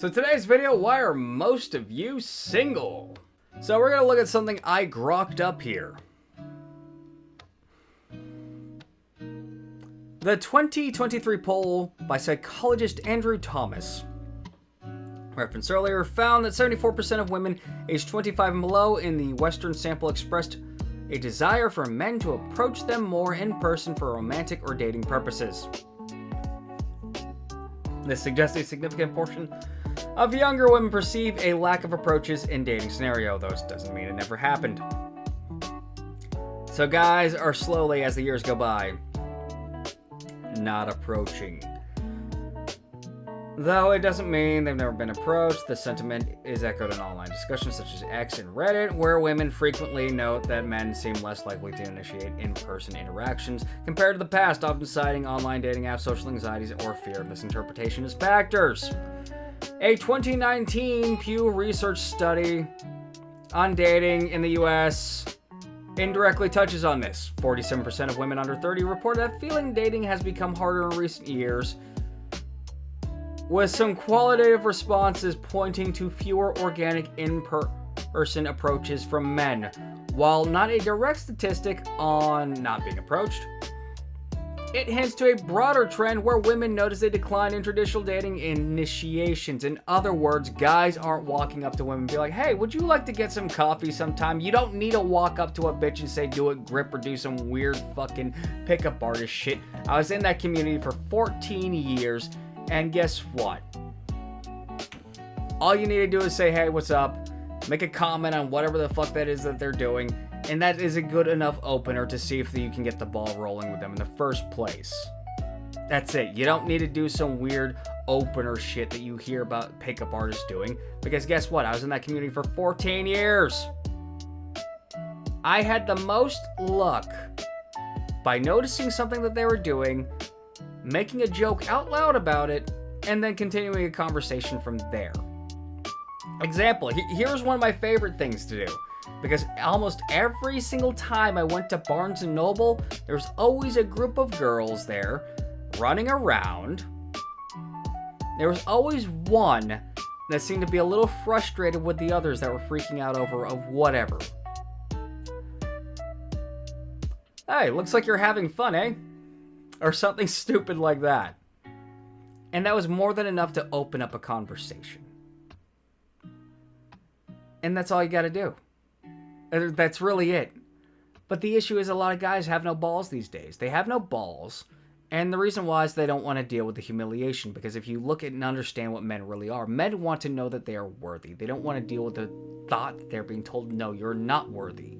So today's video, why are most of you single? So we're gonna look at something I grokked up here. The 2023 poll by psychologist Andrew Thomas, referenced earlier, found that 74% of women aged 25 and below in the Western sample expressed a desire for men to approach them more in person for romantic or dating purposes. This suggests a significant portion of younger women perceive a lack of approaches in dating scenario, though it doesn't mean it never happened. So guys are slowly, as the years go by, not approaching. Though it doesn't mean they've never been approached, the sentiment is echoed in online discussions such as X and Reddit, where women frequently note that men seem less likely to initiate in-person interactions compared to the past, often citing online dating apps, social anxieties, or fear of misinterpretation as factors. A 2019 Pew Research study on dating in the US indirectly touches on this. 47% of women under 30 report that feeling dating has become harder in recent years, with some qualitative responses pointing to fewer organic in-person approaches from men. While not a direct statistic on not being approached, it hints to a broader trend where women notice a decline in traditional dating initiations. In other words, guys aren't walking up to women and be like, hey, would you like to get some coffee sometime? You don't need to walk up to a bitch and say, do it, grip, or do some weird fucking pickup artist shit. I was in that community for 14 years, and guess what? All you need to do is say, hey, what's up? Make a comment on whatever the fuck that is that they're doing. And that is a good enough opener to see if you can get the ball rolling with them in the first place. That's it. You don't need to do some weird opener shit that you hear about pickup artists doing. Because guess what? I was in that community for 14 years. I had the most luck by noticing something that they were doing, making a joke out loud about it, and then continuing a conversation from there. Example, here's one of my favorite things to do. Because almost every single time I went to Barnes & Noble, there was always a group of girls there running around. There was always one that seemed to be a little frustrated with the others that were freaking out over whatever. Hey, looks like you're having fun, eh? Or something stupid like that. And that was more than enough to open up a conversation. And that's all you gotta do. That's really it. But the issue is a lot of guys have no balls these days. They have no balls. And the reason why is they don't want to deal with the humiliation. Because if you look at and understand what men really are, men want to know that they are worthy. They don't want to deal with the thought that they're being told, no, you're not worthy.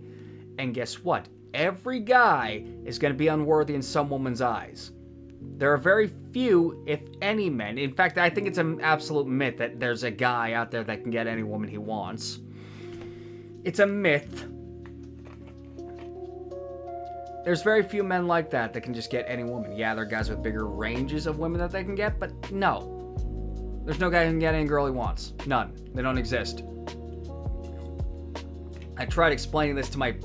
And guess what? Every guy is going to be unworthy in some woman's eyes. There are very few, if any, men. In fact, I think it's an absolute myth that there's a guy out there that can get any woman he wants. It's a myth. There's very few men like that can just get any woman. Yeah, there are guys with bigger ranges of women that they can get, but no. There's no guy who can get any girl he wants. None. They don't exist. I tried explaining this to my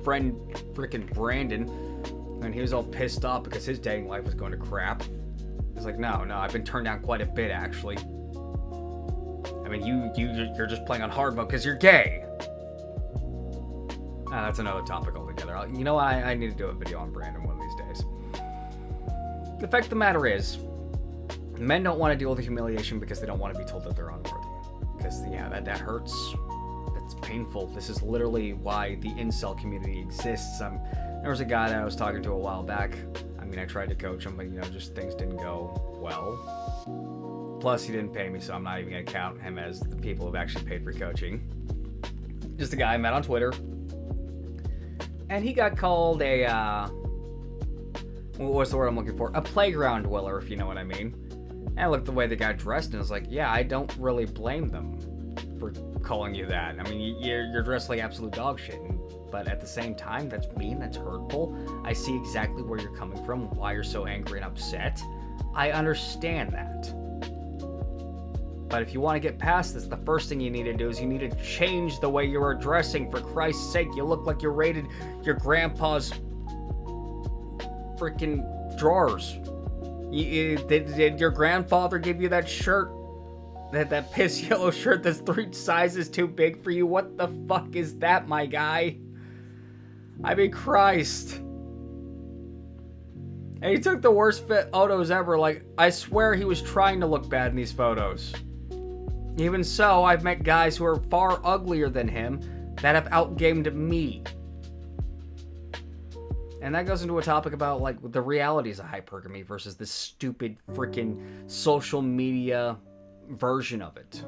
friend frickin' Brandon, and he was all pissed off because his dating life was going to crap. He's like, no, I've been turned down quite a bit, actually. I mean, you're just playing on hard mode because you're gay. That's another topic altogether. You know, I need to do a video on Brandon one of these days. The fact of the matter is, men don't want to deal with the humiliation because they don't want to be told that they're unworthy. Because, yeah, that hurts. That's painful. This is literally why the incel community exists. There was a guy that I was talking to a while back. I mean, I tried to coach him, but, just things didn't go well. Plus, he didn't pay me, so I'm not even going to count him as the people who've actually paid for coaching. Just a guy I met on Twitter. And he got called what's the word I'm looking for? A playground dweller, if you know what I mean. And I looked at the way the guy dressed and I was like, yeah, I don't really blame them for calling you that. I mean, you're dressed like absolute dog shit. But at the same time, that's mean, that's hurtful. I see exactly where you're coming from, why you're so angry and upset. I understand that. But if you want to get past this, the first thing you need to do is you need to change the way you're dressing. For Christ's sake, you look like you raided your grandpa's freaking drawers. Did your grandfather give you that shirt? that piss yellow shirt that's 3 sizes too big for you. What the fuck is that, my guy? I mean, Christ. And he took the worst photos ever. Like, I swear he was trying to look bad in these photos. Even so, I've met guys who are far uglier than him that have outgamed me. And that goes into a topic about, like, the realities of hypergamy versus this stupid freaking social media version of it.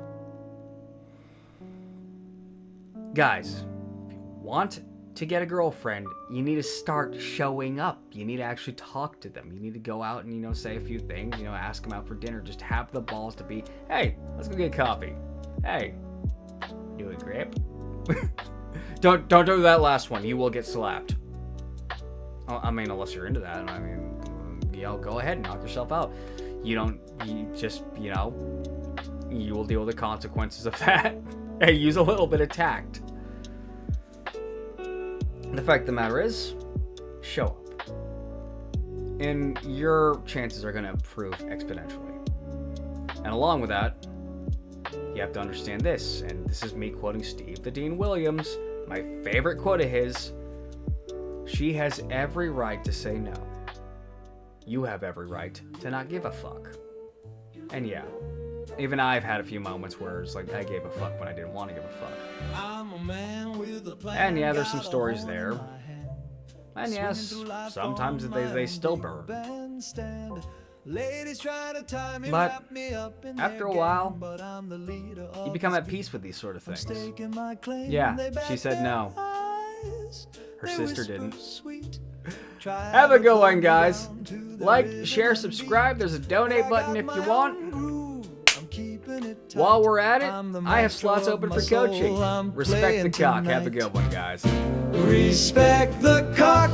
Guys, if you want to get a girlfriend, you need to start showing up. You need to actually talk to them. You need to go out and, you know, say a few things, you know, ask them out for dinner. Just have the balls to be, hey, let's go get coffee. Hey, do it, grip. Don't do that last one. You will get slapped. I mean, unless you're into that. I mean, you know, go ahead and knock yourself out. You just, you know, you will deal with the consequences of that. Hey, use a little bit of tact. The fact of the matter is, show up. And your chances are going to improve exponentially. And along with that, you have to understand this. And this is me quoting Steve the Dean Williams. My favorite quote of his. She has every right to say no. You have every right to not give a fuck. And yeah, even I've had a few moments where it's like I gave a fuck when I didn't want to give a fuck. And yeah, there's some stories there. And yes, sometimes they still burn. But after a while, you become at peace with these sort of things. Yeah, she said no. Her sister didn't. Have a good one, guys. Like, share, subscribe. There's a donate button if you want. While we're at it, I have slots open for coaching. Respect the cock. Have a good one, guys. Respect the cock.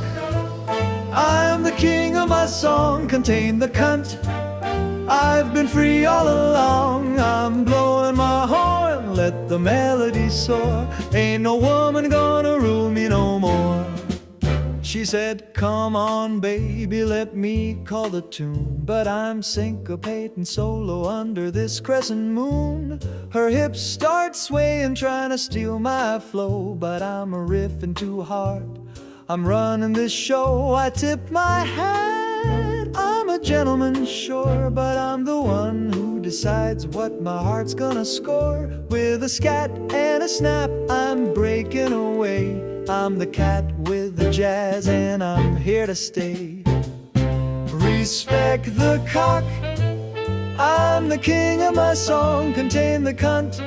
I am the king of my song. Contain the cunt. I've been free all along. I'm blowing my horn. Let the melody soar. Ain't no woman gonna rule me no more. She said, come on, baby, let me call the tune. But I'm syncopating solo under this crescent moon. Her hips start swaying, trying to steal my flow. But I'm a riffing too hard. I'm running this show. I tip my hat. I'm a gentleman, sure, but I'm the one who decides what my heart's gonna score. With a scat and a snap, I'm breaking away. I'm the cat with the jazz and I'm here to stay. Respect the cock. I'm the king of my song. Contain the cunt.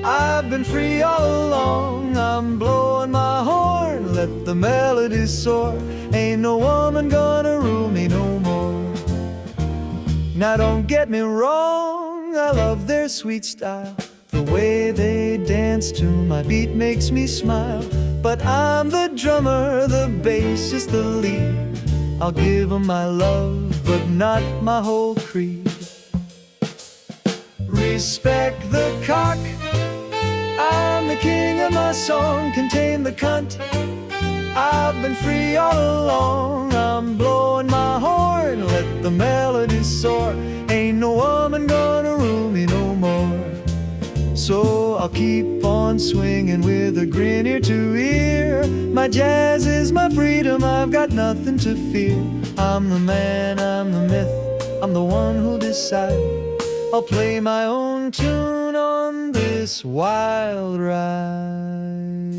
I've been free all along. I'm blowing my horn. Let the melody soar. Ain't no woman gonna rule me no more. Now don't get me wrong, I love their sweet style. The way they dance to my beat makes me smile. But I'm the drummer, the bass is the lead. I'll give 'em my love, but not my whole creed. Respect the cock. I'm the king of my song. Contain the cunt. I've been free all along. I'm blowing my horn. Let the melody soar. Ain't no woman gonna rule me no more. So I'll keep on swinging with a grin ear to ear. My jazz is my freedom, I've got nothing to fear. I'm the man, I'm the myth, I'm the one who'll decide. I'll play my own tune on this wild ride.